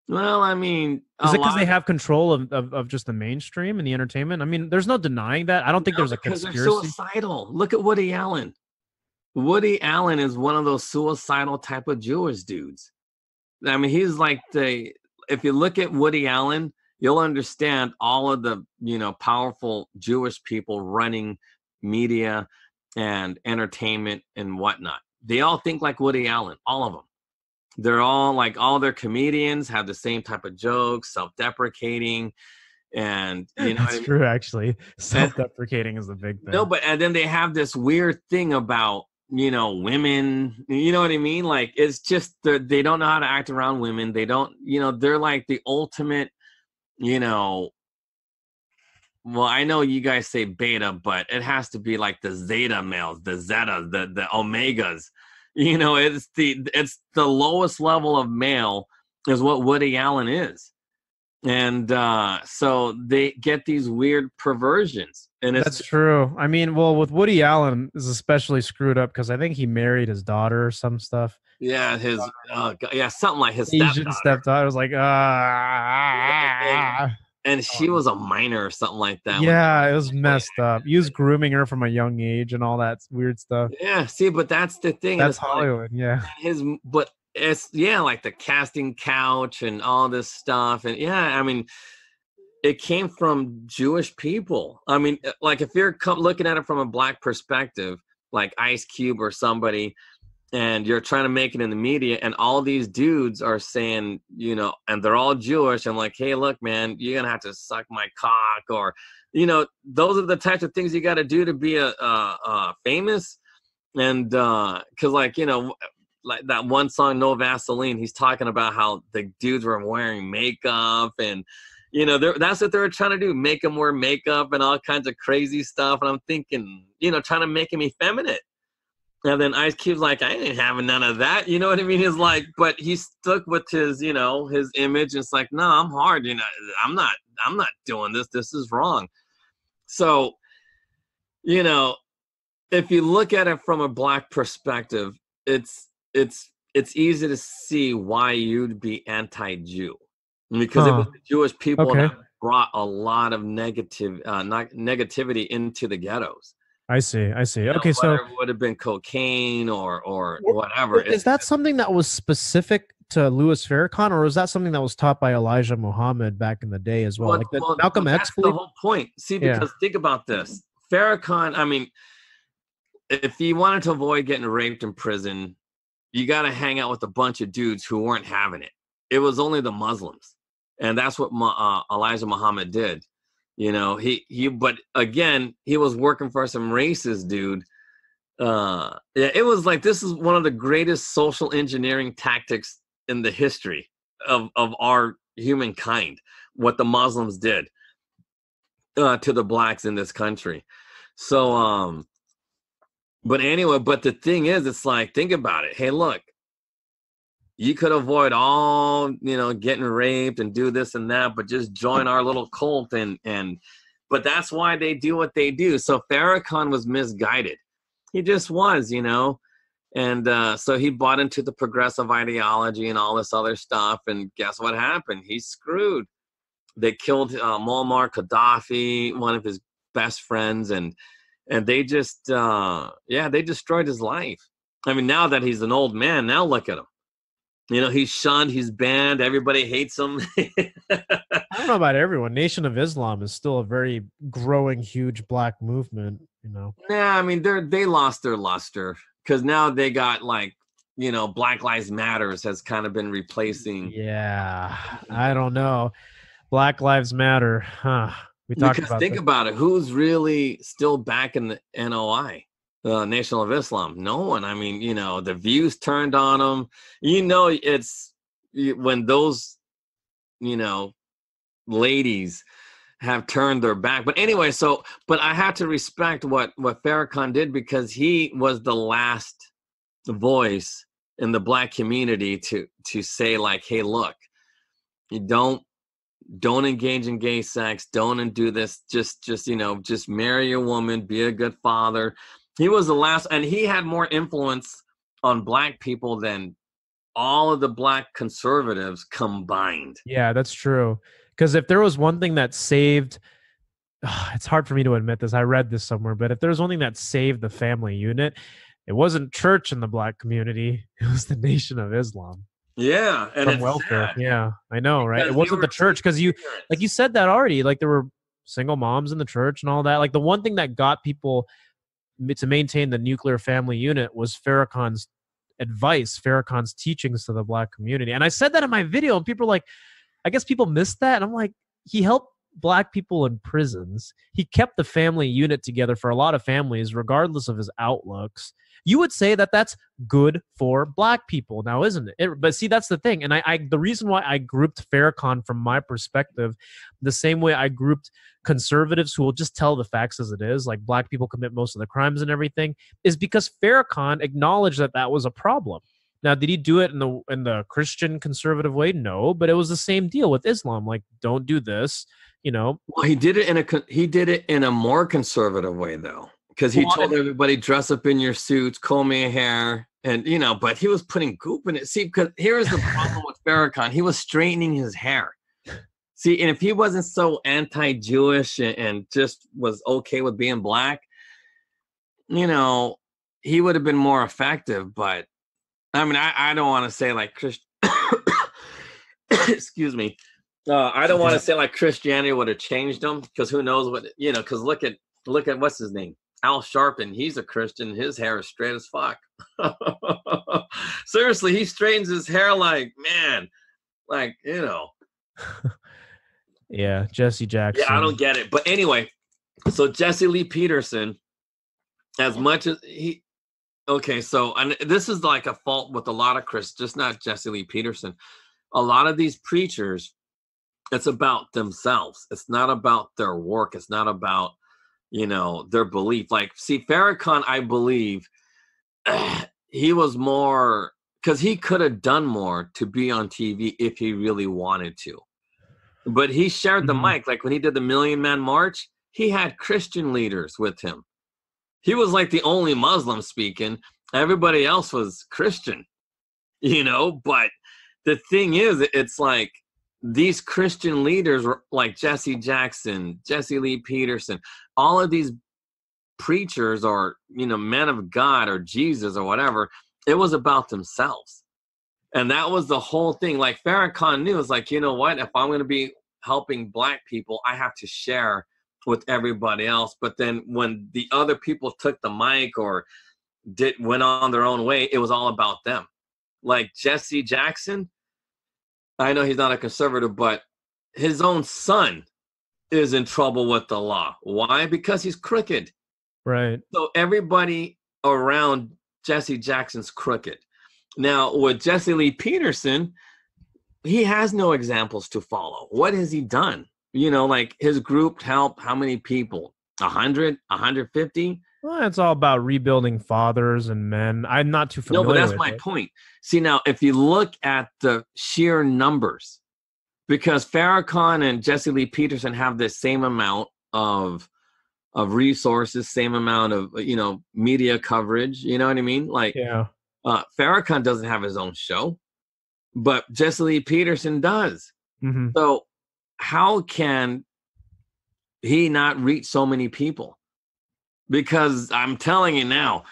Well, is it because they have control of just the mainstream and the entertainment? There's no denying that. I don't think there's a conspiracy. They're suicidal. Look at Woody Allen. Woody Allen is one of those suicidal type of Jewish dudes. He's if you look at Woody Allen, you'll understand all of the, powerful Jewish people running media and entertainment and whatnot. They all think like Woody Allen, all of them. They're all all their comedians have the same type of jokes, self-deprecating, and that's true. Actually, self-deprecating is the big thing. No, and then they have this weird thing about women, you know what I mean? It's just they don't know how to act around women. They don't, they're the ultimate, well, I know you guys say beta, but it has to be the Zeta males, the Zetas, the Omegas. It's the lowest level of male is what Woody Allen is. And so they get these weird perversions. And that's true. With Woody Allen is especially screwed up because I think he married his daughter or some stuff. Yeah, something like his Asian stepdaughter was and she was a minor or something like that. Yeah, it was messed up. He was grooming her from a young age and all that weird stuff. Yeah, see, but that's the thing. That's Hollywood, yeah. It's the casting couch and all this stuff. And it came from Jewish people. If you're looking at it from a black perspective, like Ice Cube or somebody, and you're trying to make it in the media, and all these dudes are saying, and they're all Jewish. I'm like, hey, look, man, you're going to have to suck my cock, or, those are the types of things you got to do to be a famous. And because that one song, No Vaseline, he's talking about how the dudes were wearing makeup and, that's what they were trying to do, make them wear makeup and all kinds of crazy stuff. And I'm thinking, trying to make him effeminate. And then Ice Cube's I ain't having none of that. You know what I mean? He's but he stuck with his, his image. It's no, I'm hard. I'm not doing this. This is wrong. So you know, if you look at it from a black perspective, it's easy to see why you'd be anti-Jew, because it was the Jewish people that brought a lot of negativity into the ghettos. I see. You Okay, know, so whether it would have been cocaine or whatever. is that something that was specific to Louis Farrakhan, or was that something that was taught by Elijah Muhammad back in the day as well? Malcolm X. That's the whole point. See, because think about this. Farrakhan, I mean, if he wanted to avoid getting raped in prison, you got to hang out with a bunch of dudes who weren't having it. It was only the Muslims. And that's what Elijah Muhammad did. You know, but again, he was working for some racist dude. It was like, this is one of the greatest social engineering tactics in the history of our humankind, what the Muslims did to the blacks in this country. So, but anyway, but the thing is, it's like, think about it. Hey, look, you could avoid all, you know, getting raped and do this and that, but just join our little cult but that's why they do what they do. So Farrakhan was misguided. He just was, you know, and so he bought into the progressive ideology and all this other stuff. And guess what happened? He's screwed. They killed Muammar Gaddafi, one of his best friends, and they just, they destroyed his life. I mean, now that he's an old man, now look at him. You know, he's shunned, he's banned, everybody hates him. I don't know about everyone. Nation of Islam is still a very growing, huge black movement, you know. Yeah, I mean, they lost their luster because now they got, like, you know, Black Lives Matters has kind of been replacing. Yeah, I don't know. Black Lives Matter, huh? Think about it. Who's really still back in the NOI? Nation of Islam? No one. I mean, you know, the views turned on them. You know, it's when those, you know, ladies have turned their back. But anyway, but I have to respect what Farrakhan did, because he was the last voice in the black community to say, like, hey, look, you don't engage in gay sex, don't do this, just you know, just marry a woman, be a good father. He was the last, and he had more influence on black people than all of the black conservatives combined. Yeah, that's true. Because if there was one thing that saved, it's hard for me to admit this, I read this somewhere, but if there was one thing that saved the family unit, it wasn't church in the black community, it was the Nation of Islam. Yeah, and from welfare. Sad. Yeah, I know, right? It wasn't the church, because you said that already. Like, there were single moms in the church and all that. Like, the one thing that got people to maintain the nuclear family unit was Farrakhan's advice, Farrakhan's teachings to the black community. And I said that in my video, and people were like, I guess people missed that. And I'm like, he helped black people in prisons. He kept the family unit together for a lot of families, regardless of his outlooks. You would say that that's good for black people now, isn't it? But see, that's the thing. And the reason why I grouped Farrakhan from my perspective, the same way I grouped conservatives who will just tell the facts as it is, like black people commit most of the crimes and everything, is because Farrakhan acknowledged that that was a problem. Now, did he do it in the Christian conservative way? No, but it was the same deal with Islam. Like, don't do this, you know. Well, he did it in a more conservative way, though. Because he told everybody, dress up in your suits, comb your hair, and, you know, but he was putting goop in it. See, because here's the problem with Farrakhan. He was straightening his hair. See, and if he wasn't so anti-Jewish and just was okay with being black, you know, he would have been more effective. But, I mean, I don't want to say like excuse me. I don't want to say like Christianity would have changed him, because who knows what, you know, because look at what's his name? Al Sharpton, he's a Christian. His hair is straight as fuck. Seriously, he straightens his hair like, man, like, you know. Yeah, Jesse Jackson. Yeah, I don't get it. But anyway, so Jesse Lee Peterson, as much as he, okay, so, and this is like a fault with a lot of Christians, just not Jesse Lee Peterson. A lot of these preachers, it's about themselves. It's not about their work. It's not about, you know, their belief. Like, see, Farrakhan, I believe he was more, because he could have done more to be on TV if he really wanted to. But he shared the mic. Like when he did the Million Man March, he had Christian leaders with him. He was like the only Muslim speaking. Everybody else was Christian, you know. But the thing is, it's like these Christian leaders were like Jesse Jackson, Jesse Lee Peterson, all of these preachers or, you know, men of God or Jesus or whatever. It was about themselves. And that was the whole thing. Like Farrakhan knew, it's like, you know what, if I'm going to be helping Black people, I have to share with everybody else. But then when the other people took the mic or went on their own way, it was all about them. Like Jesse Jackson, I know he's not a conservative, but his own son is in trouble with the law. Why? Because he's crooked. Right. So everybody around Jesse Jackson's crooked. Now, with Jesse Lee Peterson, he has no examples to follow. What has he done? You know, like his group helped how many people? 100, 150? Well, it's all about rebuilding fathers and men. I'm not too familiar with it. No, but that's my point. See, now, if you look at the sheer numbers, because Farrakhan and Jesse Lee Peterson have the same amount of resources, same amount of, you know, media coverage, you know what I mean? Like, yeah. Farrakhan doesn't have his own show, but Jesse Lee Peterson does. Mm-hmm. So how can he not reach so many people? Because I'm telling you now,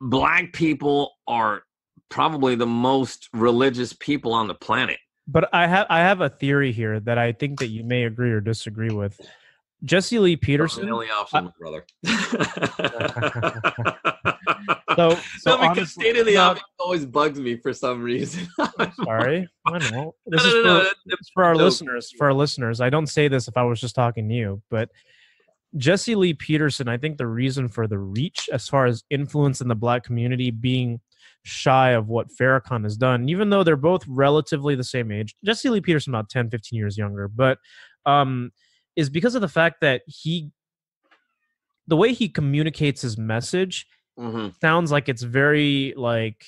Black people are probably the most religious people on the planet. But I have a theory here that I think that you may agree or disagree with. Jesse Lee Peterson. The only option, brother. So no, because stating the obvious always bugs me for some reason. Sorry, I know. This is for our listeners. For our listeners, I don't say this if I was just talking to you, but Jesse Lee Peterson, I think the reason for the reach as far as influence in the Black community being shy of what Farrakhan has done, even though they're both relatively the same age. Jesse Lee Peterson about 10, 15 years younger, but is because of the fact that the way he communicates his message sounds like it's very like,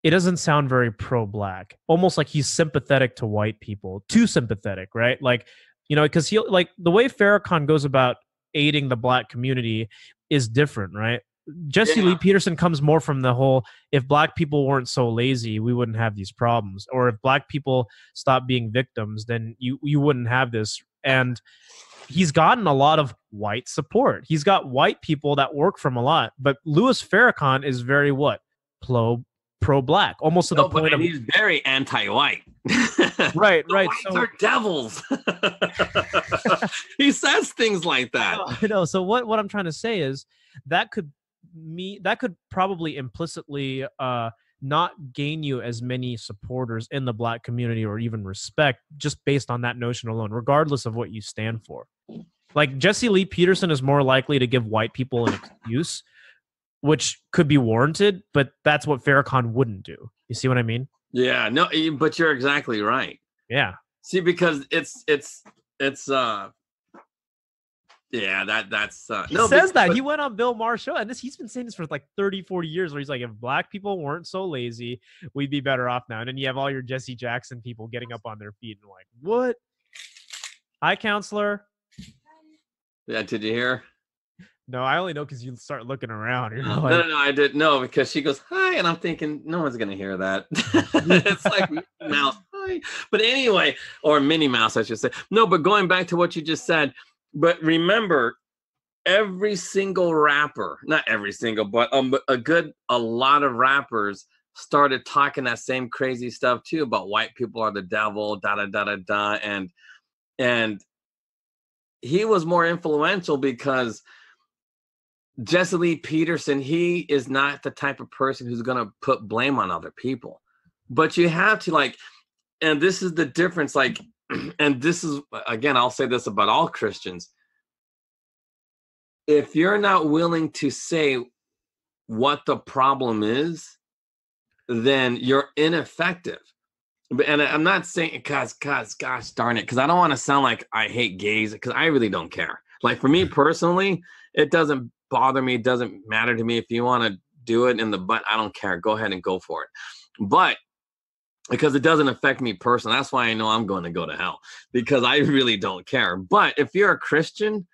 it doesn't sound very pro-Black, almost like he's sympathetic to white people, too sympathetic, right? Like, you know, because he, like, the way Farrakhan goes about aiding the Black community is different, right? Jesse Lee Peterson comes more from the whole, if Black people weren't so lazy, we wouldn't have these problems. Or if Black people stopped being victims, then you wouldn't have this. And he's gotten a lot of white support. He's got white people that work for him a lot. But Louis Farrakhan is very what? Pro-Black, almost to the point of... he's very anti-white. Right. Whites are devils. He says things like that. I know. So what I'm trying to say is that could probably implicitly not gain you as many supporters in the Black community or even respect just based on that notion alone, regardless of what you stand for. Like Jesse Lee Peterson is more likely to give white people an excuse, which could be warranted, but that's what Farrakhan wouldn't do. You see what I mean? Yeah, no, but you're exactly right. Yeah. See, because it's yeah, that's he says that. He went on Bill Maher's show, and he's been saying this for like 30, 40 years, where he's like, if Black people weren't so lazy, we'd be better off now. And then you have all your Jesse Jackson people getting up on their feet and like, what? Hi, counselor. Yeah, did you hear? No, I only know because you start looking around. You know, no, I didn't know, because she goes, hi, and I'm thinking, no one's going to hear that. It's like Mouse, hi. But anyway, or Minnie Mouse, I should say. No, but going back to what you just said, but remember, every single rapper, not every single, but a lot of rappers started talking that same crazy stuff too about white people are the devil, da. And he was more influential because Jesse Lee Peterson, he is not the type of person who's going to put blame on other people. But you have to, like, and this is the difference, like, and this is, again, I'll say this about all Christians. If you're not willing to say what the problem is, then you're ineffective. And I'm not saying, gosh darn it, because I don't want to sound like I hate gays, because I really don't care. Like, for me personally, it doesn't bother me. It doesn't matter to me. If you want to do it in the butt, I don't care. Go ahead and go for it. But because it doesn't affect me personally, that's why I know I'm going to go to hell, because I really don't care. But if you're a Christian,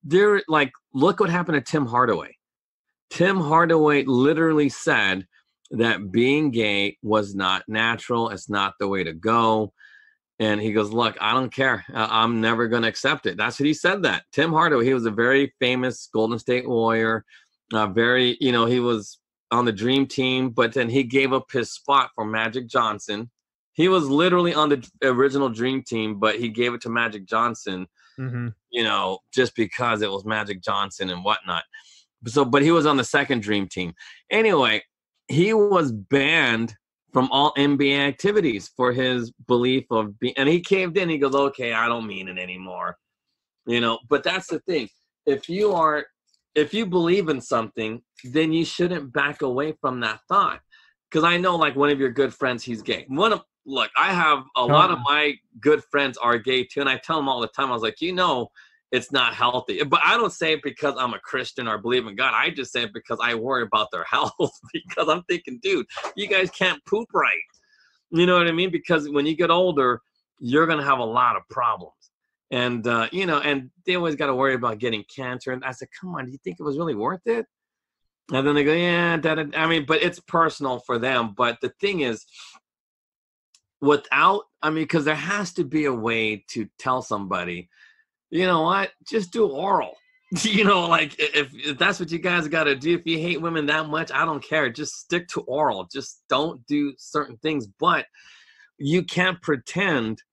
They're like, look what happened to Tim Hardaway. Tim Hardaway literally said that being gay was not natural. It's not the way to go. And he goes, look, I don't care. I'm never going to accept it. That's what he said that. Tim Hardaway, he was a very famous Golden State Warrior. He was on the Dream Team, but then he gave up his spot for Magic Johnson. He was literally on the original Dream Team, but he gave it to Magic Johnson, just because it was Magic Johnson and whatnot. But he was on the second Dream Team. Anyway, he was banned from all NBA activities for his belief of being, and he caved in. He goes, okay, I don't mean it anymore. But that's the thing. If you believe in something, then you shouldn't back away from that thought. Because I know, like, one of your good friends, he's gay. Look, I have a lot of my good friends are gay too, and I tell them all the time, I was like, it's not healthy. But I don't say it because I'm a Christian or believe in God. I just say it because I worry about their health, because I'm thinking, dude, you guys can't poop right. You know what I mean? Because when you get older, you're going to have a lot of problems. And, and they always got to worry about getting cancer. And I said, come on, do you think it was really worth it? And then they go, yeah, but it's personal for them. But the thing is, because there has to be a way to tell somebody, you know what, just do oral. Like if that's what you guys got to do, if you hate women that much, I don't care. Just stick to oral. Just don't do certain things. But you can't pretend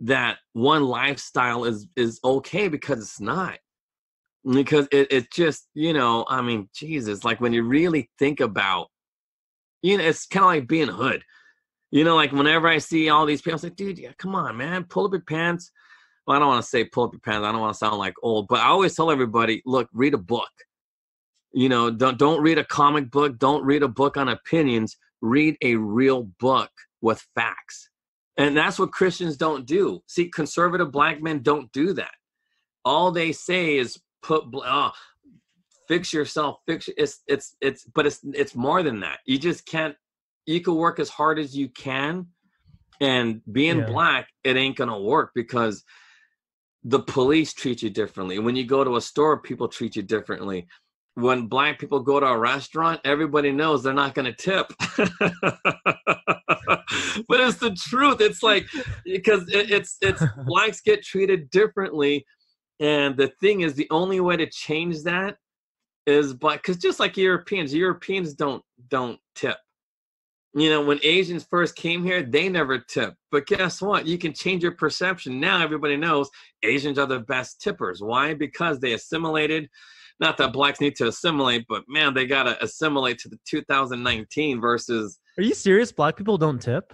that one lifestyle is okay, because it's not. Because it's just, Jesus, like when you really think about, it's kind of like being hood. Like whenever I see all these people, I say, dude, yeah, come on, man, pull up your pants. Well, I don't want to say pull up your pants. I don't want to sound like old, but I always tell everybody, look, read a book. Don't read a comic book. Don't read a book on opinions. Read a real book with facts. And that's what Christians don't do. See, conservative black men don't do that. All they say is fix yourself. It's more than that. You just can't. You can work as hard as you can, and being black, it ain't gonna work because the police treat you differently. When you go to a store, people treat you differently. When black people go to a restaurant, everybody knows they're not gonna tip. But it's the truth. It's like, because it's blacks get treated differently, and the thing is, the only way to change that is because just like Europeans don't tip. When Asians first came here, they never tipped. But guess what? You can change your perception. Now everybody knows Asians are the best tippers. Why? Because they assimilated. Not that blacks need to assimilate, but man, they got to assimilate to the 2019 versus. Are you serious? Black people don't tip?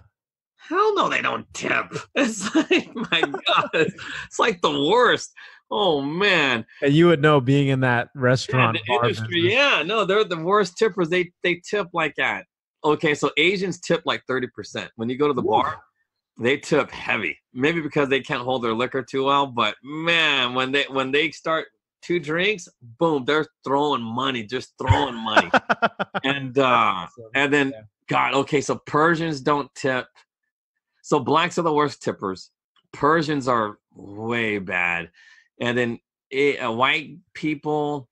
Hell no, they don't tip. It's like, my God, it's like the worst. Oh, man. And you would know, being in that restaurant industry. Yeah, no, they're the worst tippers. They tip like that. Okay, so Asians tip like 30%. When you go to the bar, they tip heavy. Maybe because they can't hold their liquor too well. But man, when they start 2 drinks, boom, they're throwing money, just throwing money. And then God, okay, so Persians don't tip. So blacks are the worst tippers. Persians are way bad. And then white people,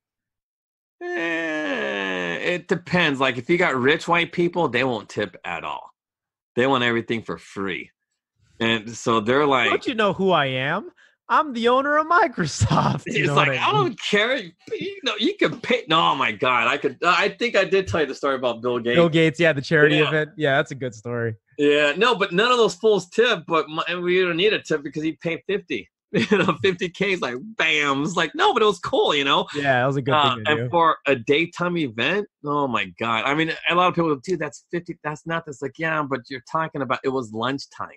it depends. Like if you got rich white people, they won't tip at all. They want everything for free. And so they're like, don't you know who I am? I'm the owner of Microsoft. It's like, I don't care. You can pay. No, oh my God. I think I did tell you the story about Bill Gates. Bill Gates, yeah, the charity event. Yeah, that's a good story. Yeah, no, but none of those fools tip. But we don't need a tip because he paid 50. 50K is like, bam. It's like, no, but it was cool, Yeah, that was a good thing to do. And for a daytime event, oh my God. I mean, a lot of people go, dude, that's 50. That's not this. Like, yeah, but you're talking about, it was lunchtime.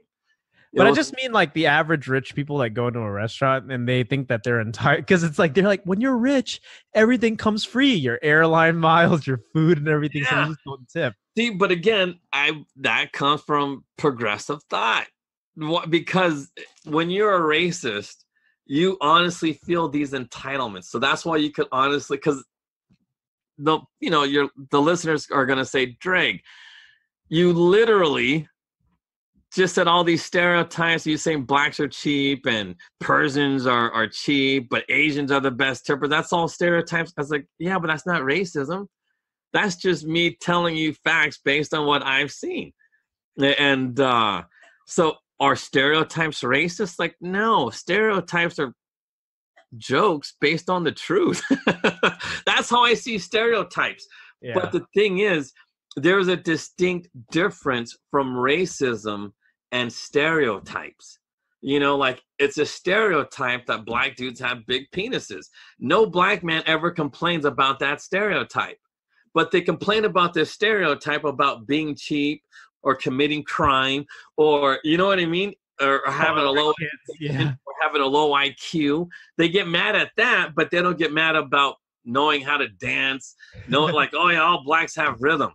But I just mean like the average rich people that go into a restaurant and they think that they're entitled, because it's like, they're like, when you're rich, everything comes free. Your airline miles, your food and everything. Yeah. So you just don't tip. See, but again, that comes from progressive thought. Because when you're a racist, you honestly feel these entitlements. So that's why you could honestly, because the listeners are going to say, Drake, you literally just said all these stereotypes. You're saying blacks are cheap and Persians are cheap, but Asians are the best tempered. That's all stereotypes. I was like, yeah, but that's not racism. That's just me telling you facts based on what I've seen. And so are stereotypes racist? Like, no, stereotypes are jokes based on the truth. That's how I see stereotypes. Yeah. But the thing is, there's a distinct difference from racism and stereotypes. You know, like it's a stereotype that black dudes have big penises. No black man ever complains about that stereotype, but they complain about this stereotype about being cheap or committing crime, or you know what I mean, or having a low or having a low IQ. They get mad at that, but they don't get mad about knowing how to dance. Like, oh yeah, all blacks have rhythm.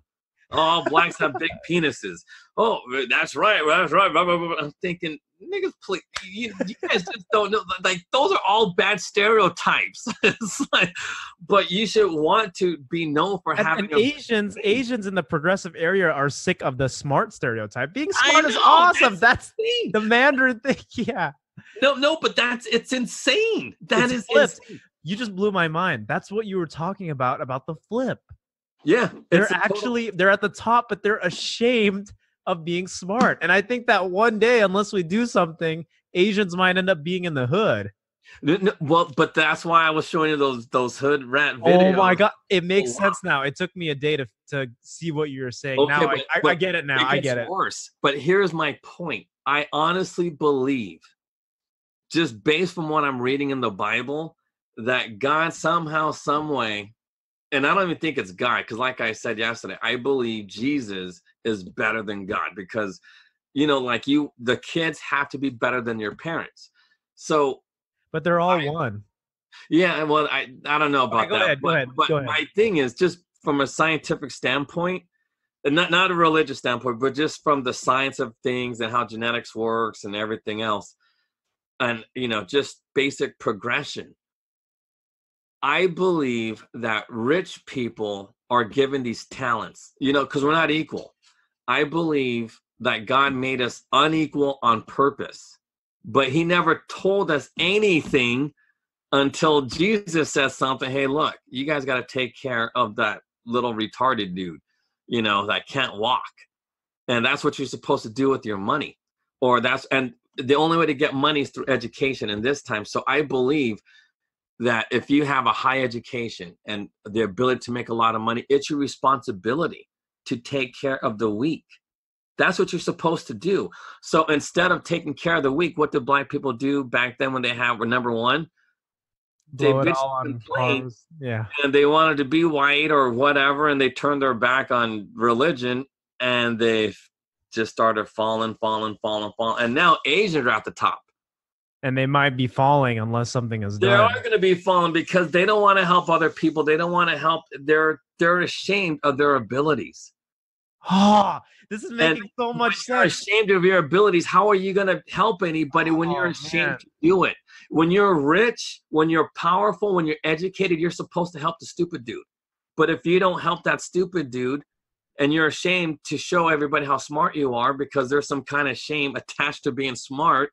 Oh, all blacks have big penises. Oh, that's right. I'm thinking, niggas, please, you guys just don't know. Like, those are all bad stereotypes. It's like, but you should want to be known for having. And Asians in the progressive area are sick of the smart stereotype. Being smart is awesome. That's the Mandarin thing. Yeah. No, but it's insane. That is insane. You just blew my mind. That's what you were talking about the flip. Yeah. They're at the top, but they're ashamed of being smart. And I think that one day, unless we do something, Asians might end up being in the hood. Well, but that's why I was showing you those hood rat videos. Oh my God. It makes sense now. It took me a day to see what you were saying. Okay, now I get it now. I get it. Worse. But here's my point. I honestly believe, just based from what I'm reading in the Bible, that God somehow, some way, and I don't even think it's God, because like I said yesterday, I believe Jesus is better than God, because, you know, like the kids have to be better than your parents. So, but they're all one. Yeah, well, I don't know about that. Go ahead. My thing is, just from a scientific standpoint, and not a religious standpoint, but just from the science of things and how genetics works and everything else, and, you know, just basic progression. I believe that rich people are given these talents, you know, because we're not equal. I believe that God made us unequal on purpose, but he never told us anything until Jesus says something. Hey, look, you guys got to take care of that little retarded dude, you know, that can't walk. And that's what you're supposed to do with your money. And the only way to get money is through education in this time. So I believe that if you have a high education and the ability to make a lot of money, it's your responsibility to take care of the weak. That's what you're supposed to do. So instead of taking care of the weak, what did black people do back then when they were number one? They bitched and complained, and they wanted to be white or whatever, and they turned their back on religion, and they just started falling. And now Asians are at the top. And they might be falling unless something is done. They are going to be falling because they don't want to help other people. They don't want to help. They're ashamed of their abilities. Oh, this is making so much sense. You're ashamed of your abilities. How are you going to help anybody when you're ashamed to do it? When you're rich, when you're powerful, when you're educated, you're supposed to help the stupid dude. But if you don't help that stupid dude and you're ashamed to show everybody how smart you are because there's some kind of shame attached to being smart,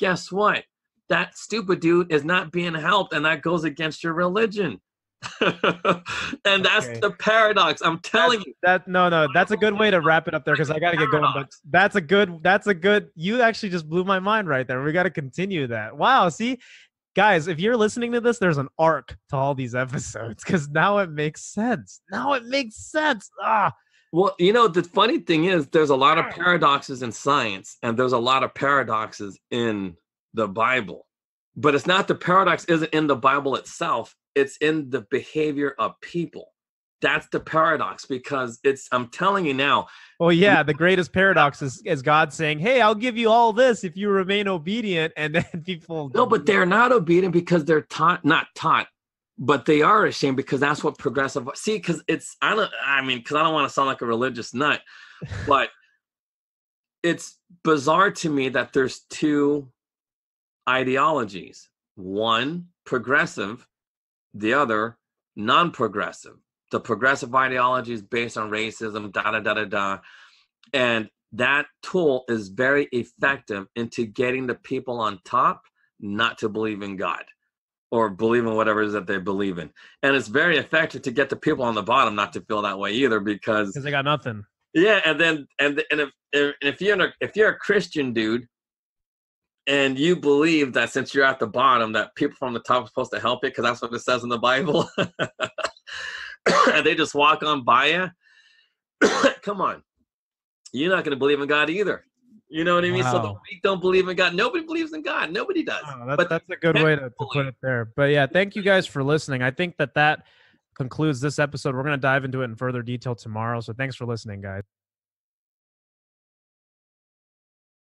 guess what? That stupid dude is not being helped, and that goes against your religion. And that's the paradox. I'm telling you. That's a good way to wrap it up there, because I got to get going. But that's a good. You actually just blew my mind right there. We got to continue that. Wow. See, guys, if you're listening to this, there's an arc to all these episodes, because now it makes sense. Well, you know, the funny thing is there's a lot of paradoxes in science, and there's a lot of paradoxes in the Bible. But it's not, the paradox isn't in the Bible itself. It's in the behavior of people. That's the paradox, because I'm telling you now. Well, yeah, the greatest paradox is God saying, hey, I'll give you all this if you remain obedient. And then people. No, but they're not obedient because they're not taught. But they are ashamed because that's what progressive. See, because I don't want to sound like a religious nut, but it's bizarre to me that there's two ideologies. One, progressive, the other, non-progressive. The progressive ideology is based on racism, and that tool is very effective into getting the people on top not to believe in God or believe in whatever it is that they believe in. And it's very effective to get the people on the bottom not to feel that way either, because they got nothing. Yeah, and if you're a Christian dude and you believe that since you're at the bottom that people from the top are supposed to help it because that's what it says in the Bible, and they just walk on by you, come on, you're not going to believe in God either. You know what I mean? Wow. So the weak don't believe in God. Nobody believes in God. Nobody does. Oh, that's a good way to put it there. But yeah, thank you guys for listening. I think that concludes this episode. We're going to dive into it in further detail tomorrow. So thanks for listening, guys.